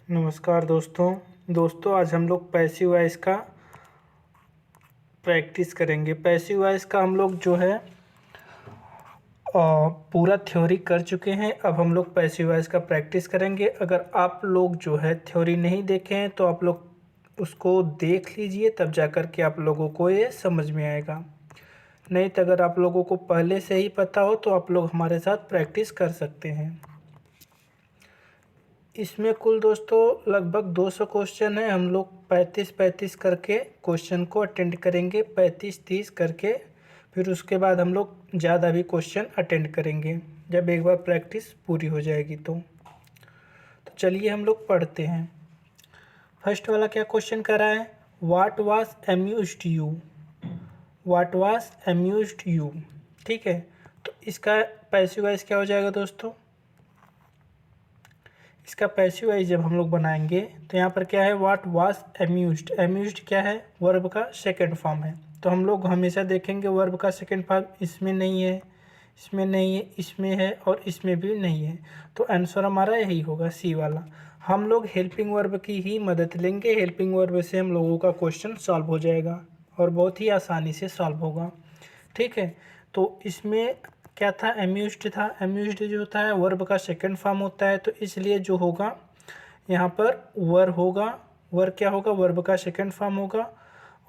नमस्कार दोस्तों आज हम लोग पैसिव वॉइस का प्रैक्टिस करेंगे। पैसिव वॉइस का हम लोग जो है पूरा थ्योरी कर चुके हैं। अब हम लोग पैसिव वॉइस का प्रैक्टिस करेंगे। अगर आप लोग जो है थ्योरी नहीं देखे हैं तो आप लोग उसको देख लीजिए, तब जा कर के आप लोगों को ये समझ में आएगा। नहीं तो अगर आप लोगों को पहले से ही पता हो तो आप लोग हमारे साथ प्रैक्टिस कर सकते हैं। इसमें कुल दोस्तों लगभग 200 क्वेश्चन है। हम लोग 35-35 करके क्वेश्चन को अटेंड करेंगे, 35-30 करके। फिर उसके बाद हम लोग ज़्यादा भी क्वेश्चन अटेंड करेंगे जब एक बार प्रैक्टिस पूरी हो जाएगी तो चलिए हम लोग पढ़ते हैं। फर्स्ट वाला क्या क्वेश्चन कर रहा है, what was amused you. What was amused you, ठीक है। तो इसका पैसिव वॉइस क्या हो जाएगा दोस्तों, इसका पैसिव वॉइस जब हम लोग बनाएंगे तो यहाँ पर क्या है, व्हाट वाज अम्यूज्ड। अम्यूज्ड क्या है, वर्ब का सेकंड फॉर्म है। तो हम लोग हमेशा देखेंगे वर्ब का सेकंड फॉर्म इसमें नहीं है, इसमें नहीं है, इसमें है और इसमें भी नहीं है। तो आंसर हमारा यही होगा, सी वाला। हम लोग हेल्पिंग वर्ब की ही मदद लेंगे। हेल्पिंग वर्ब से हम लोगों का क्वेश्चन सॉल्व हो जाएगा और बहुत ही आसानी से सॉल्व होगा, ठीक है। तो इसमें क्या था, अम्यूज्ड था। अम्यूज्ड जो होता है वर्ब का सेकंड फॉर्म होता है, तो इसलिए जो होगा यहाँ पर वर होगा। वर क्या होगा, वर्ब का सेकंड फॉर्म होगा।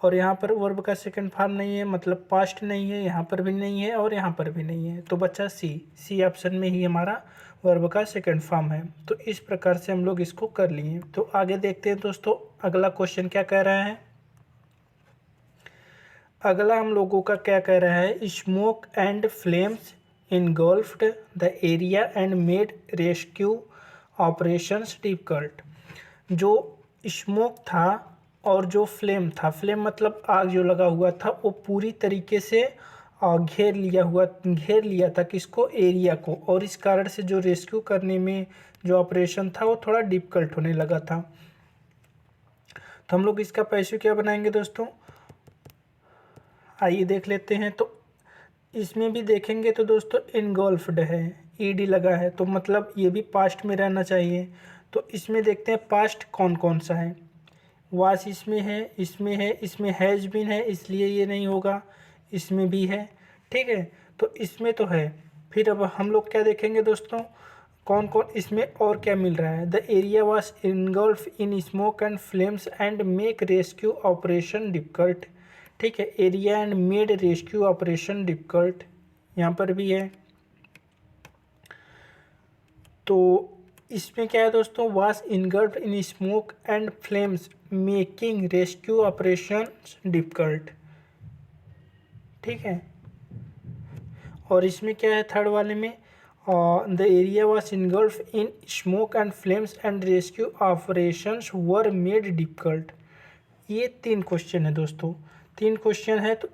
और यहाँ पर वर्ब का सेकंड फॉर्म नहीं है, मतलब पास्ट नहीं है, यहाँ पर भी नहीं है और यहाँ पर भी नहीं है। तो बच्चा सी ऑप्शन में ही हमारा वर्ब का सेकंड फॉर्म है। तो इस प्रकार से हम लोग इसको कर लिए। तो आगे देखते हैं दोस्तों, अगला क्वेश्चन क्या कह रहा है। अगला हम लोगों का क्या कह रहा है, smoke and flames इनगल्फ्ड the area and made rescue operations difficult. जो स्मोक था और जो फ्लेम था, फ्लेम मतलब आग जो लगा हुआ था, वो पूरी तरीके से घेर लिया था किसको, एरिया को। और इस कारण से जो रेस्क्यू करने में जो ऑपरेशन था वो थोड़ा डिफिकल्ट होने लगा था। तो हम लोग इसका पैसिव क्या बनाएंगे दोस्तों, आइए देख लेते हैं। तो इसमें भी देखेंगे तो दोस्तों इनगल्फ्ड है, ईडी लगा है, तो मतलब ये भी पास्ट में रहना चाहिए। तो इसमें देखते हैं पास्ट कौन कौन सा है। वास इसमें है, इसमें है, इसमें हैज बीन है, इसलिए ये नहीं होगा। इसमें भी है, ठीक है। तो इसमें तो है। फिर अब हम लोग क्या देखेंगे दोस्तों, कौन कौन इसमें और क्या मिल रहा है। The area was engulf in smoke and flames and make rescue operation difficult, ठीक है। Area and made rescue operation difficult यहाँ पर भी है। तो इसमें क्या है दोस्तों, was इनगल्फ्ड in smoke and flames making rescue operation difficult, ठीक है। और इसमें क्या है थर्ड वाले में, the area was इनगल्फ्ड in smoke and flames and rescue operations were made difficult. ये 3 क्वेश्चन है दोस्तों, 3 क्वेश्चन है। तो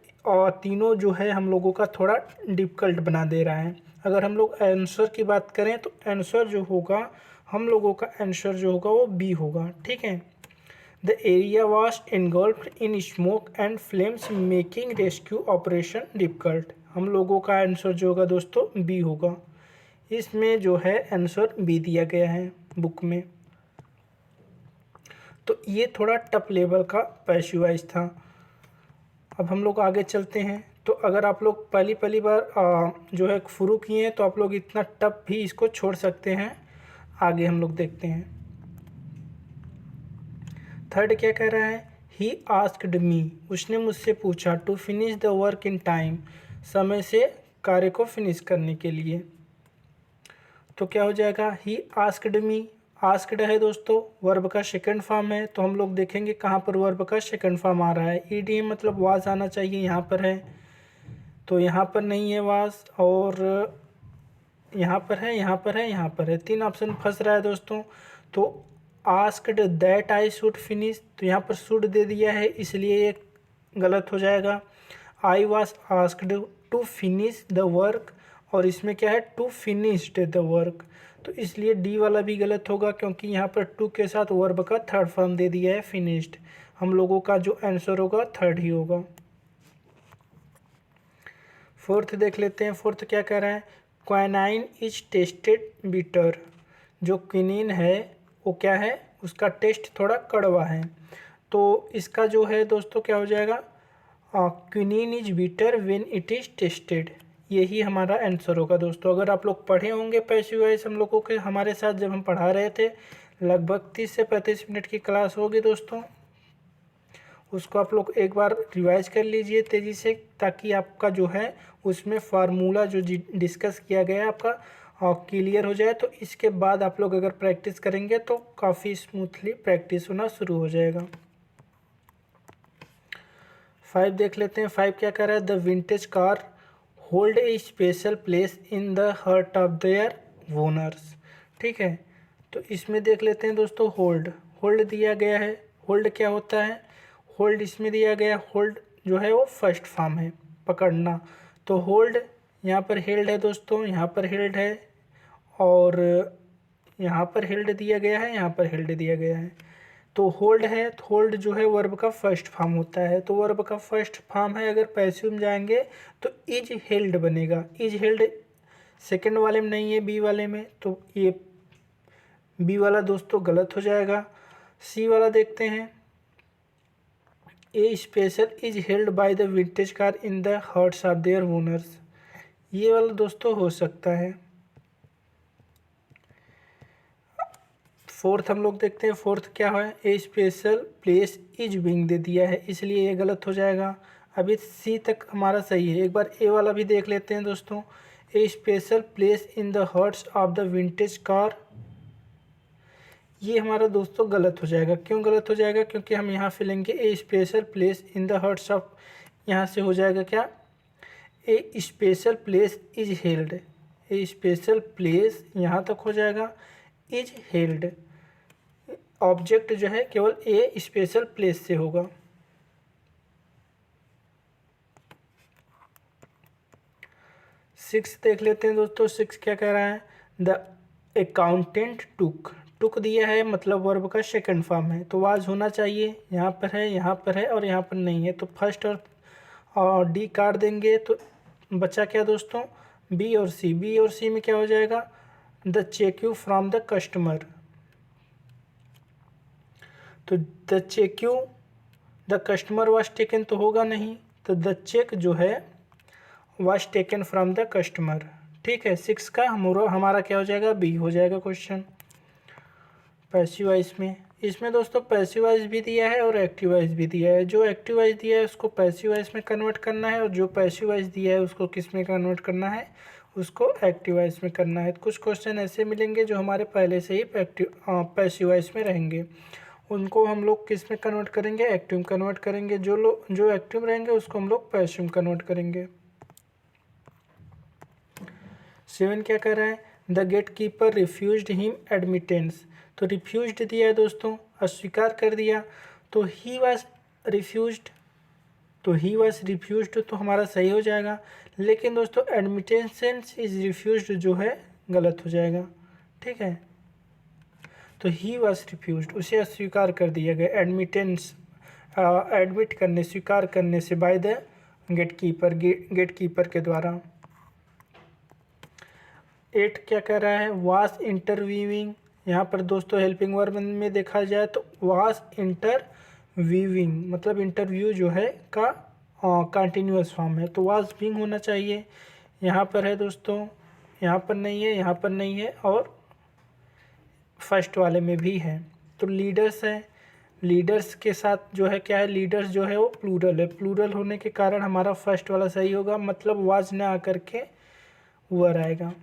तीनों जो है हम लोगों का थोड़ा डिफिकल्ट बना दे रहा है। अगर हम लोग आंसर की बात करें तो आंसर जो होगा, हम लोगों का आंसर जो होगा वो बी होगा, ठीक है। The area was इनगल्फ्ड in smoke and flames making rescue operation difficult. हम लोगों का आंसर जो होगा दोस्तों बी होगा। इसमें जो है आंसर बी दिया गया है बुक में। तो ये थोड़ा टफ लेवल का पैसिव वॉइस था। अब हम लोग आगे चलते हैं। तो अगर आप लोग पहली पहली बार जो है शुरू किए हैं तो आप लोग इतना टफ भी इसको छोड़ सकते हैं। आगे हम लोग देखते हैं। थर्ड क्या कह रहा है, ही आस्क्ड मी, उसने मुझसे पूछा, to finish the work in time, समय से कार्य को फिनिश करने के लिए। तो क्या हो जाएगा, ही आस्क्ड मी। आस्क्ड है दोस्तों, वर्ब का सेकंड फॉर्म है। तो हम लोग देखेंगे कहाँ पर वर्ब का सेकंड फॉर्म आ रहा है। ईडी मतलब वाज आना चाहिए, यहाँ पर है तो यहाँ पर नहीं है वाज, और यहाँ पर है, यहाँ पर है, यहाँ पर है। 3 ऑप्शन फंस रहा है दोस्तों। तो asked that I should finish, तो यहाँ पर शुड दे दिया है इसलिए ये गलत हो जाएगा। I was asked to finish the work, और इसमें क्या है, टू फिनिश्ड द वर्क, तो इसलिए डी वाला भी गलत होगा क्योंकि यहाँ पर टू के साथ वर्ब का थर्ड फॉर्म दे दिया है फिनिश्ड। हम लोगों का जो आंसर होगा थर्ड ही होगा। फोर्थ देख लेते हैं। फोर्थ क्या कह रहा है, क्वानाइन इज टेस्टेड बिटर। जो क्विनीन है वो क्या है, उसका टेस्ट थोड़ा कड़वा है। तो इसका जो है दोस्तों क्या हो जाएगा, quinine is bitter when it is tested. यही हमारा आंसर होगा दोस्तों। अगर आप लोग पढ़े होंगे पैसिव वॉइस हम लोगों के हमारे साथ जब हम पढ़ा रहे थे, लगभग 30 से 35 मिनट की क्लास होगी दोस्तों, उसको आप लोग एक बार रिवाइज कर लीजिए तेज़ी से, ताकि आपका जो है उसमें फार्मूला जो डिस्कस किया गया है आपका क्लियर हो जाए। तो इसके बाद आप लोग अगर प्रैक्टिस करेंगे तो काफ़ी स्मूथली प्रैक्टिस होना शुरू हो जाएगा। 5 देख लेते हैं। 5 क्या कर रहा है, the vintage car hold a special place in the heart of their owners. ठीक है, तो इसमें देख लेते हैं दोस्तों, होल्ड दिया गया है। होल्ड क्या होता है, होल्ड इसमें दिया गया, होल्ड जो है वो फर्स्ट फॉर्म है, पकड़ना। तो होल्ड यहाँ पर हेल्ड है दोस्तों, यहाँ पर हेल्ड है, और यहाँ पर हेल्ड दिया गया है, यहाँ पर हेल्ड दिया गया है। तो होल्ड है, तो होल्ड जो है वर्ब का फर्स्ट फॉर्म होता है। तो वर्ब का फर्स्ट फॉर्म है, अगर पैसिव में जाएंगे तो इज हेल्ड बनेगा। इज हेल्ड सेकंड वाले में नहीं है, बी वाले में, तो ये बी वाला दोस्तों गलत हो जाएगा। सी वाला देखते हैं, a special is held by the vintage car in the hearts of their owners. ये वाला दोस्तों हो सकता है। फोर्थ हम लोग देखते हैं, फोर्थ क्या है, ए स्पेशल प्लेस इज बिंग दे दिया है, इसलिए ये गलत हो जाएगा। अभी सी तक हमारा सही है। एक बार ए वाला भी देख लेते हैं दोस्तों, a special place in the hearts of the vintage car, ये हमारा दोस्तों गलत हो जाएगा। क्यों गलत हो जाएगा, क्योंकि हम यहाँ फिलेंगे a special place in the hearts of, यहाँ से हो जाएगा क्या, a special place is held. A special place यहाँ तक हो जाएगा, इज हेल्ड ऑब्जेक्ट जो है केवल ए स्पेशल प्लेस से होगा। सिक्स देख लेते हैं दोस्तों। सिक्स क्या कह रहा है, द अकाउंटेंट टुक दिया है, मतलब वर्ब का सेकंड फॉर्म है, तो वाज होना चाहिए, यहाँ पर है, यहाँ पर है और यहाँ पर नहीं है। तो फर्स्ट और डी काट देंगे, तो बचा क्या दोस्तों, बी और सी। बी और सी में क्या हो जाएगा, the cheque you from the customer. तो the cheque you the customer was taken तो होगा नहीं, तो द चेक जो है was taken from the customer. ठीक है, सिक्स का हमारा क्या हो जाएगा, बी हो जाएगा क्वेश्चन। पैसिव वॉइस में, इसमें दोस्तों पैसिव वॉइस भी दिया है और एक्टिव वॉइस भी दिया है। जो एक्टिव वॉइस दिया है उसको पैसिव वॉइस में कन्वर्ट करना है, और जो पैसिव वॉइस दिया है उसको किस में कन्वर्ट करना है, उसको एक्टिव वॉइस में करना है। कुछ क्वेश्चन ऐसे मिलेंगे जो हमारे पहले से ही पैसिव वॉइस में रहेंगे, उनको हम लोग किस में कन्वर्ट करेंगे, एक्टिव में कन्वर्ट करेंगे। जो एक्टिव रहेंगे उसको हम लोग पैसिव में कन्वर्ट करेंगे। 7 क्या कर रहा है, the gatekeeper refused him admittance. तो रिफ्यूज्ड दिया है दोस्तों, अस्वीकार कर दिया, तो ही वाज रिफ्यूज्ड, तो ही वाज रिफ्यूज्ड तो हमारा सही हो जाएगा। लेकिन दोस्तों एडमिटेंस इज रिफ्यूज्ड जो है गलत हो जाएगा। ठीक है, तो ही वाज रिफ्यूज्ड, उसे अस्वीकार कर दिया गया। एडमिटेंस एडमिट करने, स्वीकार करने से, बाय द गेट कीपर के द्वारा। 8 क्या कह रहा है, वाज इंटरव्यूइंग। यहाँ पर दोस्तों हेल्पिंग वर्ब में देखा जाए तो वाज इंटरव्यूइंग, मतलब इंटरव्यू जो है का कंटिन्यूअस फॉर्म है, तो वाज बीइंग होना चाहिए। यहाँ पर है दोस्तों, यहाँ पर नहीं है, यहाँ पर नहीं है, और फर्स्ट वाले में भी है। तो लीडर्स है, लीडर्स के साथ जो है क्या है, लीडर्स जो है वो प्लूरल है, प्लूरल होने के कारण हमारा फर्स्ट वाला सही होगा, मतलब वाज ना आकर के वर आएगा।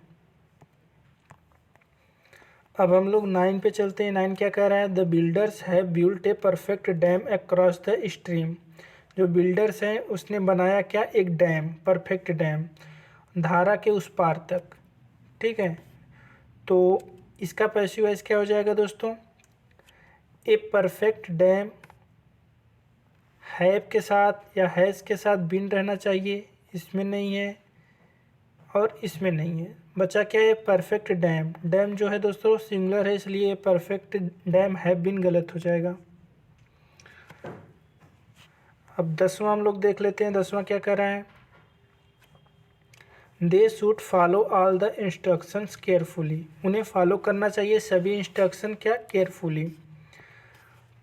अब हम लोग 9 पे चलते हैं। 9 क्या कह रहा है, the builders have built a perfect dam across the stream. जो बिल्डर्स हैं उसने बनाया क्या, एक डैम, परफेक्ट डैम, धारा के उस पार तक। ठीक है, तो इसका पैसिव वॉइस क्या हो जाएगा दोस्तों, ए परफेक्ट डैम हैव के साथ या हैज़ के साथ बिन रहना चाहिए, इसमें नहीं है और इसमें नहीं है। बचा क्या है, परफेक्ट डैम। डैम जो है दोस्तों सिंगुलर है, इसलिए परफेक्ट डैम हैव बिन गलत हो जाएगा। अब 10वां हम लोग देख लेते हैं। 10वां क्या कर रहा है, they should follow all the instructions carefully. उन्हें फॉलो करना चाहिए सभी इंस्ट्रक्शन क्या, केयरफुली।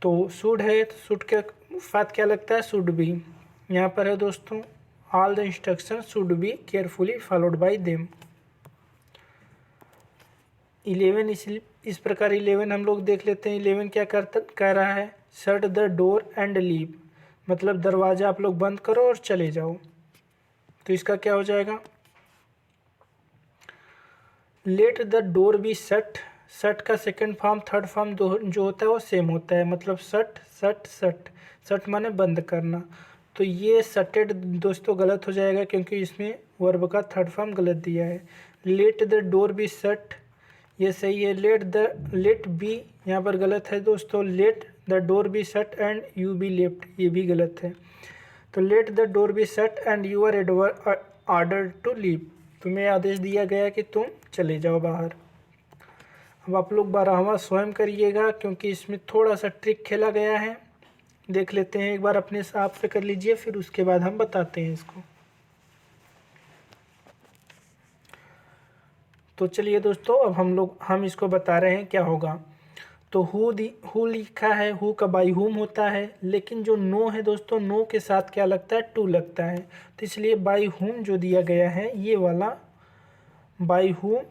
तो शुड है तो शुड के साथ क्या लगता है, शुड बी। यहाँ पर है दोस्तों all the instruction should be carefully followed by them. 11 इस प्रकार 11 हम लोग देख लेते हैं। 11 क्या कह रहा है, shut the door and leave, मतलब दरवाज़ा आप लोग बंद करो और चले जाओ। तो इसका क्या हो जाएगा, let the door be shut. Shut का सेकंड फॉर्म थर्ड फॉर्म जो होता है वो सेम होता है, मतलब शट शट शट। शट माने बंद करना। तो ये शटेड दोस्तों गलत हो जाएगा क्योंकि इसमें वर्ब का थर्ड फॉर्म गलत दिया है। Let the door be shut ये सही है। लेट बी यहाँ पर गलत है दोस्तों। Let the door be shut and you be left ये भी गलत है। तो let the door be shut and you are order to leave, तुम्हें आदेश दिया गया कि तुम चले जाओ बाहर। अब आप लोग 12वां स्वयं करिएगा क्योंकि इसमें थोड़ा सा ट्रिक खेला गया है। देख लेते हैं एक बार, अपने हिसाब से कर लीजिए, फिर उसके बाद हम बताते हैं इसको। तो चलिए दोस्तों अब हम इसको बता रहे हैं क्या होगा। तो हु लिखा है, हु का बाई हुम होता है, लेकिन जो नो है दोस्तों, नो के साथ क्या लगता है, टू लगता है। तो इसलिए बाई हुम जो दिया गया है ये वाला बाई हुम,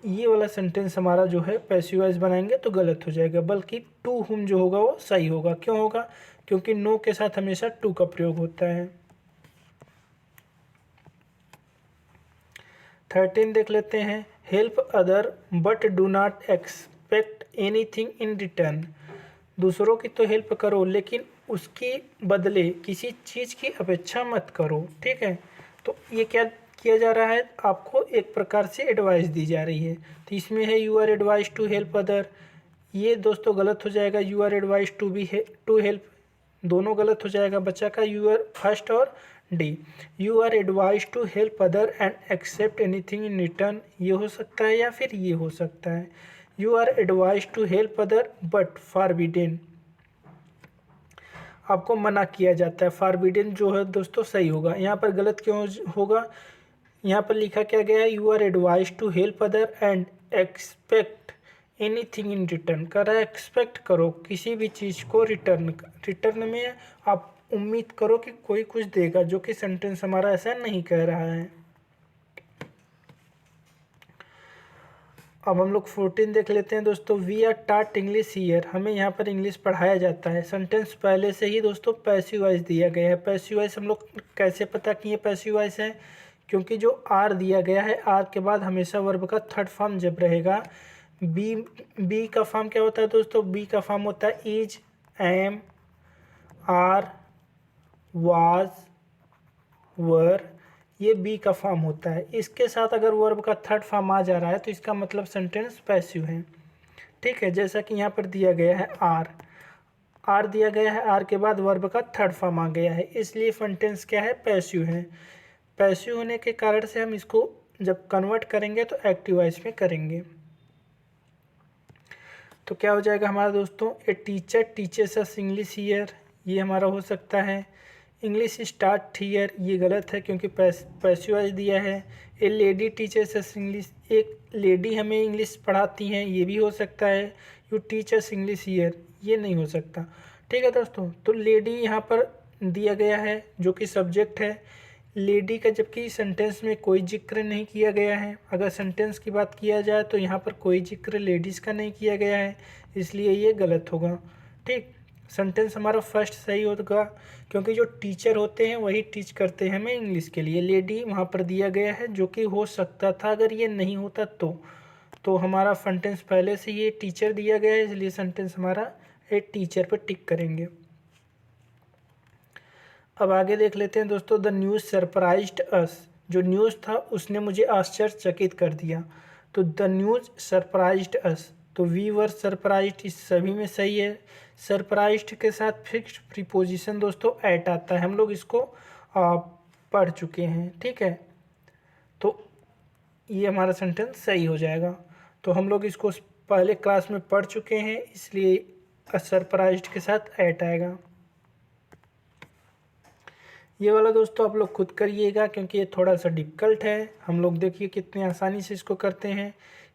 ये वाला सेंटेंस हमारा जो है पैसिव वॉइस बनाएंगे तो गलत हो जाएगा, बल्कि टू हुम जो होगा वो सही होगा। क्यों होगा, क्योंकि नो के साथ हमेशा टू का प्रयोग होता है। 13 देख लेते हैं, help other but do not expect anything in return. दूसरों की तो हेल्प करो लेकिन उसके बदले किसी चीज़ की अपेक्षा मत करो, ठीक है। तो ये क्या किया जा रहा है, आपको एक प्रकार से एडवाइस दी जा रही है। तो इसमें है you are advise to help other, ये दोस्तों गलत हो जाएगा। You are advise to be to help, दोनों गलत हो जाएगा। बच्चा का यू आर फर्स्ट और D. You are advise to help other and accept anything in return, ये हो सकता है या फिर ये हो सकता है। You are advise to help other but forbidden, आपको मना किया जाता है। फॉरबिडेन जो है दोस्तों सही होगा। यहाँ पर गलत क्यों होगा, यहाँ पर लिखा क्या गया है, you are advise to help other and expect anything in return. कर रहा है एक्सपेक्ट करो किसी भी चीज़ को रिटर्न में आप उम्मीद करो कि कोई कुछ देगा, जो कि सेंटेंस हमारा ऐसा नहीं कह रहा है। अब हम लोग 14 देख लेते हैं दोस्तों, वी आर टाट इंग्लिश ईयर, हमें यहाँ पर इंग्लिश पढ़ाया जाता है। सेंटेंस पहले से ही दोस्तों पैसिव वॉइस दिया गया है। पैसिव वॉइस हम लोग कैसे पता किए पैसिव वॉइस है, क्योंकि जो आर दिया गया है, आर के बाद हमेशा वर्ब का थर्ड फॉर्म जब रहेगा। बी का फॉर्म क्या होता है दोस्तों, बी का फॉर्म होता है इज, एम, आर, वाज, वर, ये बी का फॉर्म होता है। इसके साथ अगर वर्ब का थर्ड फॉर्म आ जा रहा है तो इसका मतलब सेंटेंस पैसिव है, ठीक है। जैसा कि यहाँ पर दिया गया है आर दिया गया है, आर के बाद वर्ब का थर्ड फॉर्म आ गया है, इसलिए सेंटेंस क्या है, पैसिव है। पैसिव होने के कारण से हम इसको जब कन्वर्ट करेंगे तो एक्टिव वॉइस में करेंगे। तो क्या हो जाएगा हमारा दोस्तों, a teacher teachers us English year, ये हमारा हो सकता है। इंग्लिश स्टार्ट हियर, ये गलत है क्योंकि पैसिव वॉइस दिया है। ए लेडी टीचर्स अस इंग्लिश, एक लेडी हमें इंग्लिश पढ़ाती हैं, ये भी हो सकता है। यू टीचर्स इंग्लिश ईयर, ये नहीं हो सकता, ठीक है दोस्तों। तो लेडी यहाँ पर दिया गया है जो कि सब्जेक्ट है, लेडी का, जबकि सेंटेंस में कोई जिक्र नहीं किया गया है। अगर सेंटेंस की बात किया जाए तो यहाँ पर कोई जिक्र लेडीज़ का नहीं किया गया है, इसलिए ये गलत होगा, ठीक। सेंटेंस हमारा फर्स्ट सही होगा क्योंकि जो टीचर होते हैं वही टीच करते हैं हमें इंग्लिश के लिए। लेडी वहाँ पर दिया गया है जो कि हो सकता था अगर ये नहीं होता तो हमारा सेंटेंस पहले से ये टीचर दिया गया है, इसलिए सेंटेंस हमारा एक टीचर पर टिक करेंगे। अब आगे देख लेते हैं दोस्तों, द न्यूज़ सरप्राइज्ड अस, जो न्यूज़ था उसने मुझे आश्चर्यचकित कर दिया। तो द न्यूज़ सरप्राइज्ड अस, तो वी वर सरप्राइज्ड, इस सभी में सही है। सरप्राइज्ड के साथ फिक्स्ड प्रीपोजिशन दोस्तों एट आता है, हम लोग इसको पढ़ चुके हैं, ठीक है। तो ये हमारा सेंटेंस सही हो जाएगा। तो हम लोग इसको पहले क्लास में पढ़ चुके हैं, इसलिए सरप्राइज्ड के साथ एट आएगा। ये वाला दोस्तों आप लोग खुद करिएगा क्योंकि ये थोड़ा सा डिफ़िकल्ट है। हम लोग देखिए कितने आसानी से इसको करते हैं।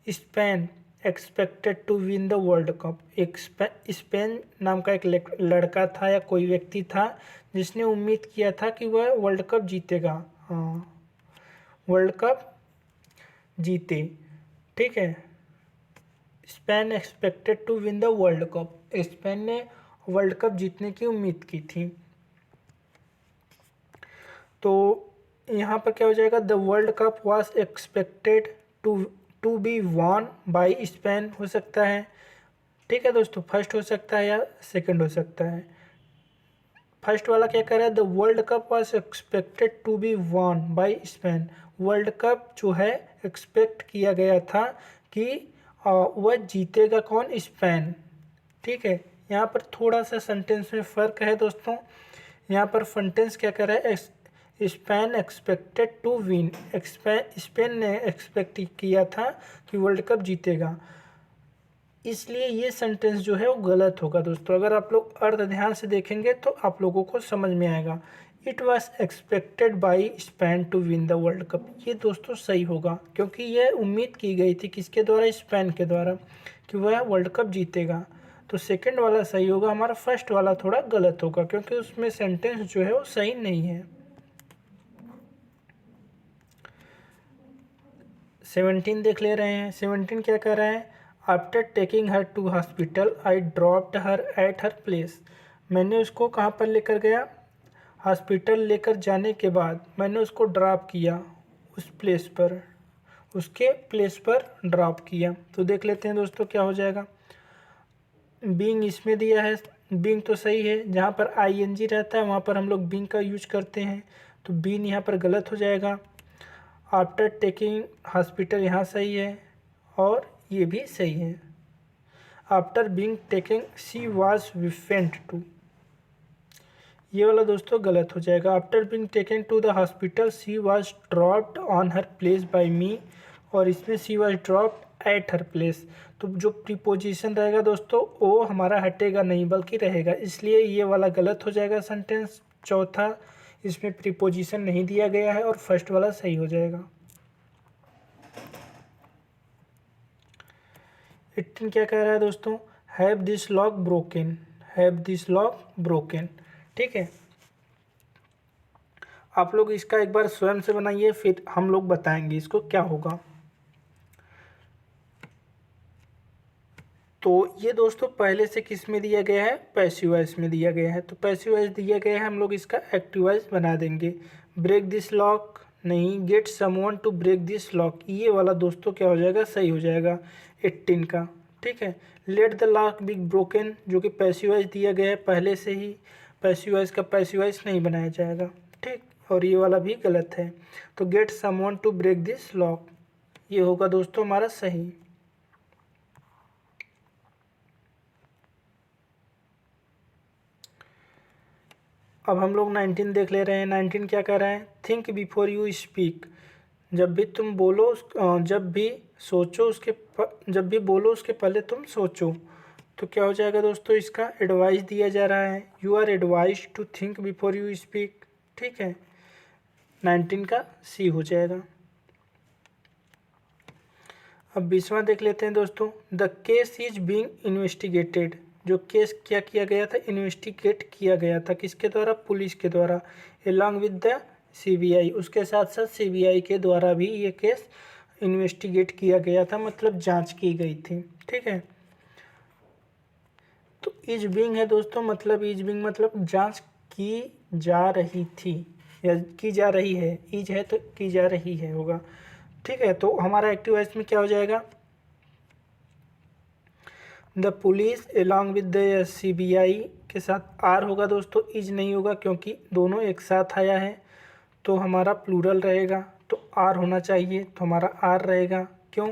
Spain expected to win the world cup. एक स्पेन नाम का एक लड़का था या कोई व्यक्ति था जिसने उम्मीद किया था कि वह वर्ल्ड कप जीतेगा। हाँ, वर्ल्ड कप जीते, ठीक है। Spain expected to win the world cup, Spain ने वर्ल्ड कप जीतने की उम्मीद की थी। तो यहाँ पर क्या हो जाएगा, the world cup was expected to be won by Spain हो सकता है, ठीक है दोस्तों। फर्स्ट हो सकता है या सेकंड हो सकता है। फर्स्ट वाला क्या कह रहा है, the world cup was expected to be won by Spain. World cup जो है एक्सपेक्ट किया गया था कि वह जीतेगा कौन, स्पेन, ठीक है। यहाँ पर थोड़ा सा सेंटेंस में फ़र्क है दोस्तों। यहाँ पर सेंटेंस क्या कर रहा है, Spain expected to win, Spain ने एक्सपेक्ट किया था कि वर्ल्ड कप जीतेगा, इसलिए ये सेंटेंस जो है वो गलत होगा दोस्तों। अगर आप लोग अर्थ ध्यान से देखेंगे तो आप लोगों को समझ में आएगा। It was expected by Spain to win the world cup, ये दोस्तों सही होगा क्योंकि यह उम्मीद की गई थी किसके द्वारा, स्पेन के द्वारा, कि वह वर्ल्ड कप जीतेगा। तो सेकंड वाला सही होगा हमारा, फर्स्ट वाला थोड़ा गलत होगा क्योंकि उसमें सेंटेंस जो है वो सही नहीं है। 17 देख ले रहे हैं। 17 क्या कर रहा है, after taking her to hospital I dropped her at her place. मैंने उसको कहाँ पर लेकर गया, हॉस्पिटल लेकर जाने के बाद मैंने उसको ड्रॉप किया उस प्लेस पर, उसके प्लेस पर ड्रॉप किया। तो देख लेते हैं दोस्तों क्या हो जाएगा। बीइंग इसमें दिया है, बीइंग तो सही है, जहाँ पर आईएनजी रहता है वहाँ पर हम लोग बीइंग का यूज करते हैं, तो बीइंग यहाँ पर गलत हो जाएगा। आफ्टर टेकिंग हॉस्पिटल यहाँ सही है और ये भी सही है। After being taking she was विफेंट टू, ये वाला दोस्तों गलत हो जाएगा। After being taken to the hospital she was dropped on her place by me, और इसमें she was dropped at her place. तो जो प्रीपोजिशन रहेगा दोस्तों वो हमारा हटेगा नहीं बल्कि रहेगा, इसलिए ये वाला गलत हो जाएगा सेंटेंस। चौथा, इसमें प्रीपोजिशन नहीं दिया गया है और फर्स्ट वाला सही हो जाएगा। 18 क्या कह रहा है दोस्तों, have this lock broken, have this lock broken, ठीक है। आप लोग इसका एक बार स्वयं से बनाइए फिर हम लोग बताएंगे इसको क्या होगा। तो ये दोस्तों पहले से किस में दिया गया है, पैसिव वॉइस में दिया गया है। तो पैसिव वॉइस दिया गया है, हम लोग इसका एक्टिव वॉइस बना देंगे। ब्रेक दिस लॉक नहीं, get someone to break this lock, ये वाला दोस्तों क्या हो जाएगा, सही हो जाएगा 18 का, ठीक है। Let the lock be broken, जो कि पैसिव वॉइस दिया गया है पहले से ही, पैसिव वॉइस का पैसिव वॉइस नहीं बनाया जाएगा, ठीक। और ये वाला भी गलत है। तो get someone to break this lock, ये होगा दोस्तों हमारा सही। अब हम लोग 19 देख ले रहे हैं। 19 क्या कह रहा है, थिंक बिफोर यू स्पीक, जब भी तुम बोलो जब भी सोचो जब भी बोलो उसके पहले तुम सोचो। तो क्या हो जाएगा दोस्तों, इसका एडवाइस दिया जा रहा है, you are advise to think before you speak, ठीक है। 19 का सी हो जाएगा। अब 20वां देख लेते हैं दोस्तों। The case is being investigated, जो केस क्या किया गया था, इन्वेस्टिगेट किया गया था, किसके द्वारा, पुलिस के द्वारा, अलॉन्ग विद द सीबीआई, उसके साथ साथ सीबीआई के द्वारा भी ये केस इन्वेस्टिगेट किया गया था, मतलब जांच की गई थी, ठीक है। तो इज बीइंग है दोस्तों, मतलब इज बीइंग मतलब जांच की जा रही थी या की जा रही है, इज है तो की जा रही है होगा, ठीक है। तो हमारा एक्टिव वॉइस में क्या हो जाएगा, the police along with the CBI के साथ आर होगा दोस्तों, इज नहीं होगा क्योंकि दोनों एक साथ आया है, तो हमारा प्लूरल रहेगा, तो आर होना चाहिए, तो हमारा आर रहेगा। क्यों,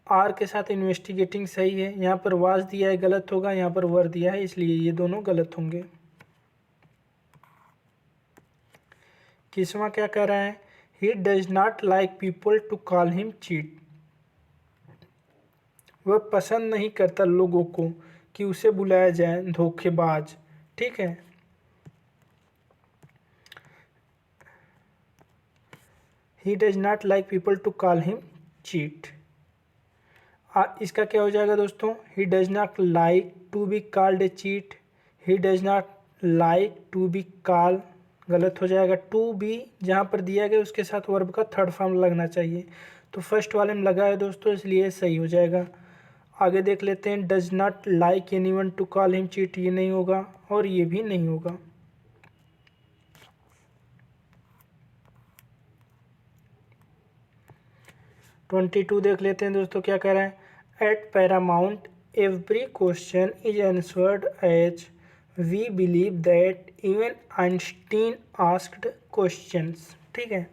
आर के साथ इन्वेस्टिगेटिंग सही है, यहाँ पर वाज दिया है गलत होगा, यहाँ पर वर दिया है इसलिए ये दोनों गलत होंगे। किस्मा क्या कह रहा है, he does not like people to call him cheat, वह पसंद नहीं करता लोगों को कि उसे बुलाया जाए धोखेबाज, ठीक है। He does not like people to call him cheat. इसका क्या हो जाएगा दोस्तों, he does not like to be called a cheat, he does not like to be call, गलत हो जाएगा। टू बी जहाँ पर दिया गया उसके साथ वर्ब का थर्ड फॉर्म लगना चाहिए, तो फर्स्ट वाले में लगा है दोस्तों, इसलिए सही हो जाएगा। आगे देख लेते हैं, does not like anyone to call him cheat, ये नहीं होगा और ये भी नहीं होगा। ट्वेंटी टू देख लेते हैं दोस्तों, क्या कह रहा है, at paramount every question is answered as we believe that even Einstein asked questions. ठीक है,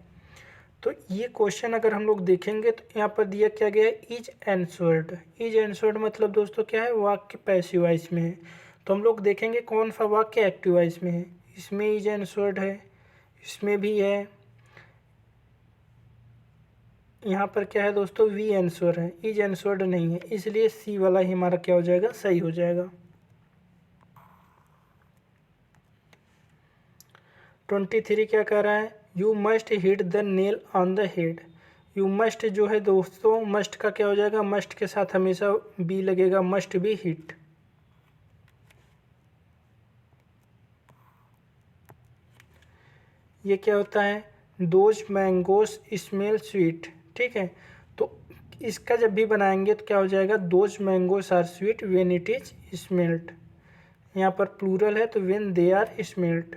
तो ये क्वेश्चन अगर हम लोग देखेंगे तो यहाँ पर दिया क्या गया है, इज आंसर्ड। इज आंसर्ड मतलब दोस्तों क्या है, वाक्य पैसिव वॉइस में है। तो हम लोग देखेंगे कौन सा वाक्य एक्टिव वॉइस में है, इसमें इज आंसर्ड है, इसमें भी है, यहाँ पर क्या है दोस्तों, वी आंसर है, इज आंसर्ड नहीं है, इसलिए सी वाला ही हमारा क्या हो जाएगा, सही हो जाएगा। 23 क्या कह रहा है, you must hit the nail on the head. You must जो है दोस्तों, मस्ट का क्या हो जाएगा, मस्ट के साथ हमेशा बी लगेगा, मस्ट बी हिट। ये क्या होता है, दोज मैंगोस स्मेल स्वीट। ठीक है, तो इसका जब भी बनाएंगे तो क्या हो जाएगा, those mangoes are sweet when it is smelt. यहाँ पर प्लूरल है तो व्हेन दे आर स्मेल्ट,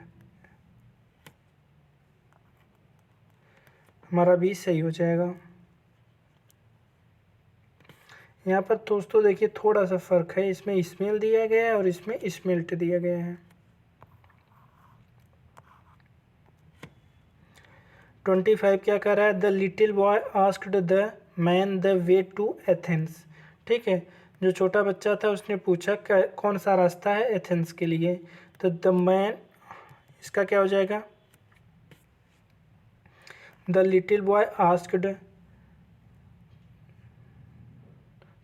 हमारा भी सही हो जाएगा। यहाँ पर दोस्तों देखिए थोड़ा सा फर्क है, इसमें स्मेल दिया गया है और इसमें स्मेल्ट दिया गया है। 25 क्या कर रहा है, the little boy asked the man the way to Athens. ठीक है, जो छोटा बच्चा था उसने पूछा कौन सा रास्ता है एथेंस के लिए, तो द मैन, इसका क्या हो जाएगा, द लिटिल बॉय आस्क्ड,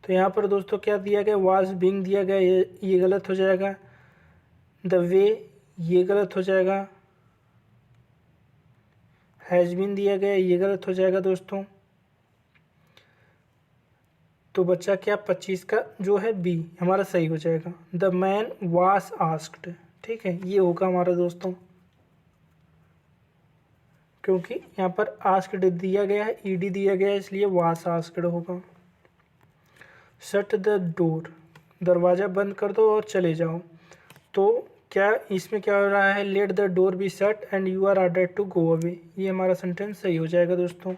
तो यहाँ पर दोस्तों क्या दिया गया, वाज बीइंग दिया गया, ये गलत हो जाएगा। द वे, ये गलत हो जाएगा। हैज़ बीन दिया गया, ये गलत हो जाएगा दोस्तों। तो बच्चा क्या, 25 का जो है बी हमारा सही हो जाएगा। द मैन वाज आस्क्ड, ठीक है, ये होगा हमारा दोस्तों, क्योंकि यहाँ पर आस्क्ड दिया गया है, ईडी दिया गया है, इसलिए वाज आस्क्ड होगा। शट द डोर, दरवाज़ा बंद कर दो और चले जाओ। तो क्या इसमें क्या हो रहा है, let the door be shut and you are order to go away, ये हमारा सेंटेंस सही हो जाएगा दोस्तों।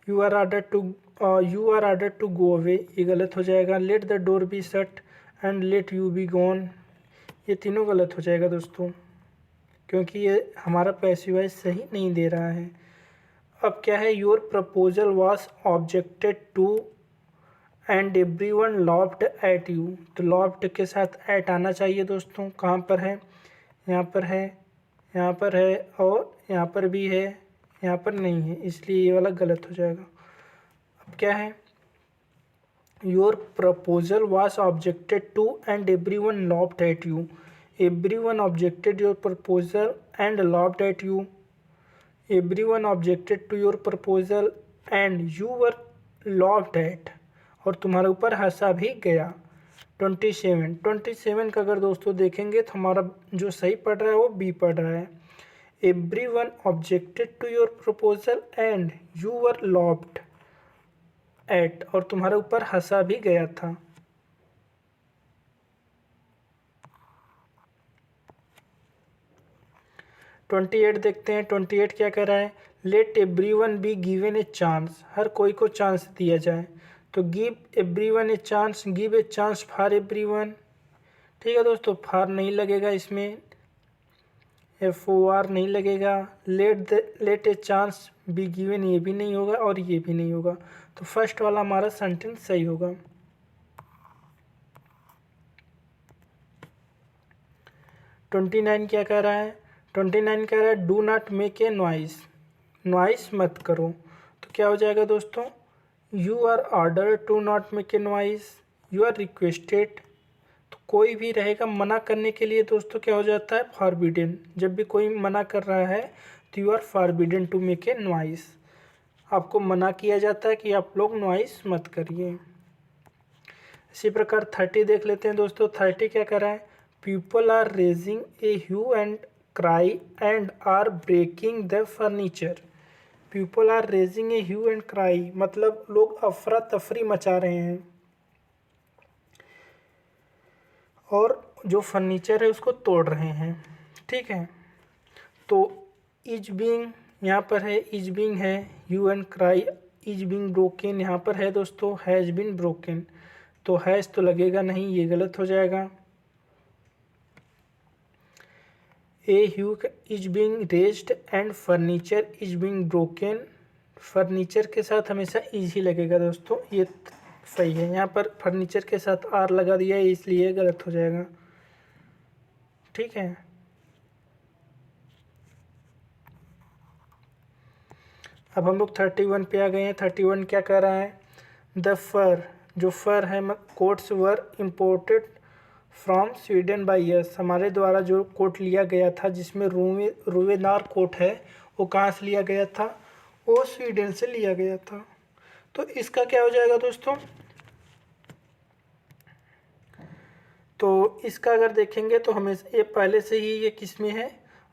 You are order to go away, ये गलत हो जाएगा। Let the door be shut and let you be gone, ये तीनों गलत हो जाएगा दोस्तों, क्योंकि ये हमारा पैसिव वॉइस सही नहीं दे रहा है। अब क्या है, your proposal was objected to and everyone laughed at you, तो लॉफ्ड के साथ एट आना चाहिए दोस्तों। कहाँ पर है, यहाँ पर है, यहाँ पर है और यहाँ पर भी है, यहाँ पर नहीं है, इसलिए ये वाला गलत हो जाएगा। अब क्या है, your proposal was objected to and everyone laughed at you, everyone objected your proposal and laughed at you, everyone objected to your proposal and you were laughed at, और तुम्हारे ऊपर हंसा भी गया। 27 का अगर दोस्तों देखेंगे तो हमारा जो सही पढ़ रहा है वो बी पढ़ रहा है। Everyone objected to your proposal and you were laughed at, और तुम्हारे ऊपर हंसा भी गया था। ट्वेंटी एट देखते हैं, 28 क्या कह रहा है, let everyone be given a chance, हर कोई को चांस दिया जाए। तो give everyone a chance, give a chance for everyone, ठीक है दोस्तों, फॉर नहीं लगेगा इसमें, FOR नहीं लगेगा। Let a chance be given, ये भी नहीं होगा और ये भी नहीं होगा, तो फर्स्ट वाला हमारा सेंटेंस सही होगा। 29 क्या कह रहा है, 29 कह रहा है do not make a noise, noise मत करो। तो क्या हो जाएगा दोस्तों, you are order to not make a noise, you are requested, तो कोई भी रहेगा मना करने के लिए दोस्तों क्या हो जाता है, फॉरबिडन। जब भी कोई मना कर रहा है तो you are forbidden to make a noise. आपको मना किया जाता है कि आप लोग नॉइस मत करिए। इसी प्रकार 30 देख लेते हैं दोस्तों। 30 क्या कर रहा है, people are raising a hue and cry and are breaking the furniture. People are raising a hue and cry मतलब लोग अफरा तफरी मचा रहे हैं और जो फर्नीचर है उसको तोड़ रहे हैं। ठीक है, तो इज बीइंग यहाँ पर है, इज बीइंग है, hue and cry, is being broken यहाँ पर है दोस्तों, हैज़ बीन ब्रोकन। तो हैज़ तो लगेगा नहीं, ये गलत हो जाएगा। A hue is being raised and furniture is being broken. Furniture के साथ हमेशा इज ही लगेगा दोस्तों, ये सही है। यहाँ पर फर्नीचर के साथ आर लगा दिया है इसलिए गलत हो जाएगा। ठीक है, अब हम लोग 31 पे आ गए हैं। 31 क्या कह रहा है, द फर, जो फर है quotes were imported from Sweden by us. हमारे द्वारा जो कोट लिया गया था जिसमें रुवेदार कोट है वो कहाँ से लिया गया था, वो स्वीडन से लिया गया था। तो इसका क्या हो जाएगा दोस्तों, तो इसका अगर देखेंगे तो हमें ये पहले से ही ये किस में है,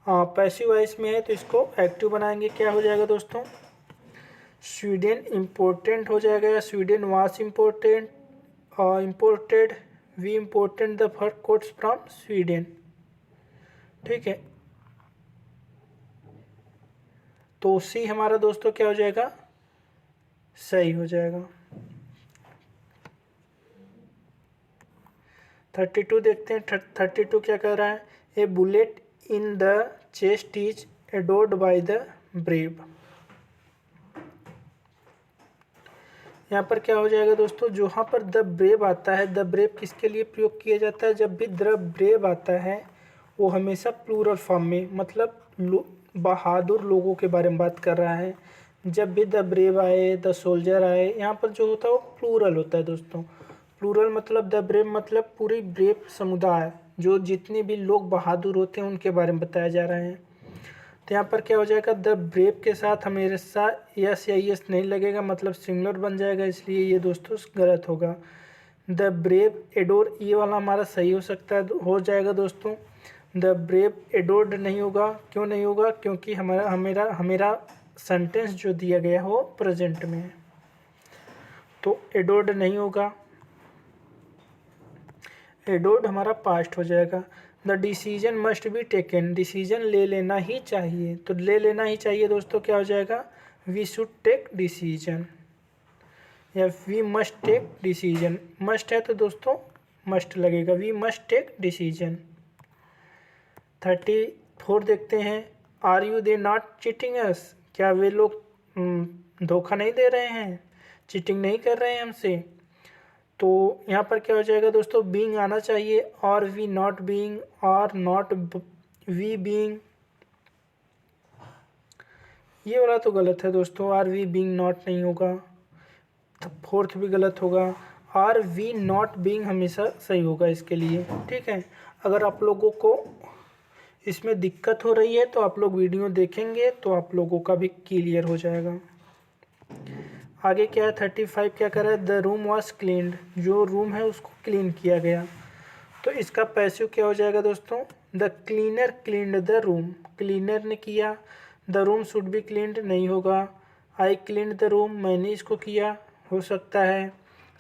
पैसिव वॉइस में है, तो इसको एक्टिव बनाएंगे। क्या हो जाएगा दोस्तों, स्वीडन इम्पोर्टेंट हो जाएगा, या Sweden was important imported, we important the fur coats from Sweden. ठीक है, तो सी हमारा दोस्तों क्या हो जाएगा, सही हो जाएगा। 32 देखते हैं। 32 क्या कह रहा है, a bullet in the chest is adored by the brave. यहाँ पर क्या हो जाएगा दोस्तों, जहाँ पर द ब्रेव आता है, द ब्रेव किसके लिए प्रयोग किया जाता है, जब भी द ब्रेव आता है वो हमेशा प्लूरल फॉर्म में, मतलब बहादुर लोगों के बारे में बात कर रहा है। जब भी द ब्रेव आए, द सोल्जर आए, यहाँ पर जो होता है वो प्लूरल होता है दोस्तों। प्लूरल मतलब द ब्रेव मतलब पूरी ब्रेव समुदाय, जो जितने भी लोग बहादुर होते हैं उनके बारे में बताया जा रहा है। तो यहाँ पर क्या हो जाएगा, द ब्रेव के साथ हमेशा यस या यस नहीं लगेगा, मतलब सिंगुलर बन जाएगा, इसलिए ये दोस्तों गलत होगा। द ब्रेव एडोर, ये वाला हमारा सही हो सकता है, हो जाएगा दोस्तों। द ब्रेव एडोर्ड नहीं होगा, क्यों नहीं होगा, क्योंकि हमेरा सेंटेंस जो दिया गया है वो प्रेजेंट में है, तो एडोर्ड नहीं होगा। एडोर्ड हमारा पास्ट हो जाएगा। The decision must be taken, decision ले लेना ही चाहिए, तो ले लेना ही चाहिए दोस्तों क्या हो जाएगा, वी शुड टेक डिसीजन, या we must take decision. Must है तो दोस्तों मस्ट लगेगा, वी मस्ट टेक डिसीजन। 34 देखते हैं, are you they not cheating us, क्या वे लोग धोखा नहीं दे रहे हैं, चीटिंग नहीं कर रहे हैं हमसे। तो यहाँ पर क्या हो जाएगा दोस्तों, बीइंग आना चाहिए, और वी नॉट बीइंग, और नॉट वी बीइंग, ये वाला तो गलत है दोस्तों, आर वी बीइंग नॉट नहीं होगा, तो फोर्थ भी गलत होगा। आर वी नॉट बीइंग हमेशा सही होगा इसके लिए। ठीक है, अगर आप लोगों को इसमें दिक्कत हो रही है तो आप लोग वीडियो देखेंगे तो आप लोगों का भी क्लियर हो जाएगा। आगे क्या है, 35 क्या कर रहा है, द रूम वॉज क्लीन्ड, जो रूम है उसको क्लीन किया गया। तो इसका पैसिव क्या हो जाएगा दोस्तों, the cleaner cleaned the room, cleaner ने किया। The room should be cleaned नहीं होगा। आई क्लीन्ड द रूम, मैंने इसको किया, हो सकता है।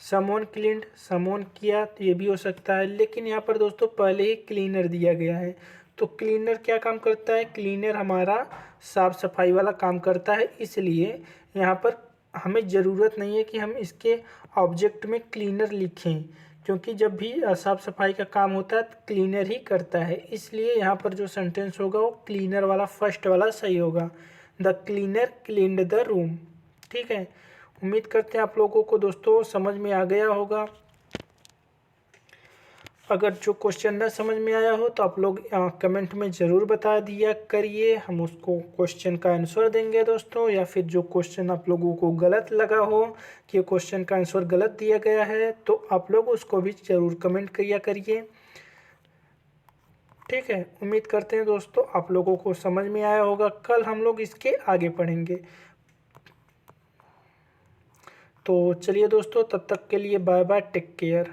समवन क्लीन्ड, समवन किया, तो ये भी हो सकता है, लेकिन यहाँ पर दोस्तों पहले ही क्लीनर दिया गया है। तो क्लीनर क्या काम करता है, क्लीनर हमारा साफ सफाई वाला काम करता है, इसलिए यहाँ पर हमें ज़रूरत नहीं है कि हम इसके ऑब्जेक्ट में क्लीनर लिखें, क्योंकि जब भी साफ़ सफाई का काम होता है तो क्लीनर ही करता है, इसलिए यहाँ पर जो सेंटेंस होगा वो क्लीनर वाला फर्स्ट वाला सही होगा, the cleaner cleaned the room. ठीक है, उम्मीद करते हैं आप लोगों को दोस्तों समझ में आ गया होगा। अगर जो क्वेश्चन न समझ में आया हो तो आप लोग कमेंट में ज़रूर बता दिया करिए, हम उसको क्वेश्चन का आंसर देंगे दोस्तों। या फिर जो क्वेश्चन आप लोगों को गलत लगा हो कि क्वेश्चन का आंसर गलत दिया गया है तो आप लोग उसको भी ज़रूर कमेंट किया करिए। ठीक है, उम्मीद करते हैं दोस्तों आप लोगों को समझ में आया होगा। कल हम लोग इसके आगे पढ़ेंगे। तो चलिए दोस्तों, तब तक के लिए बाय बाय, टेक केयर।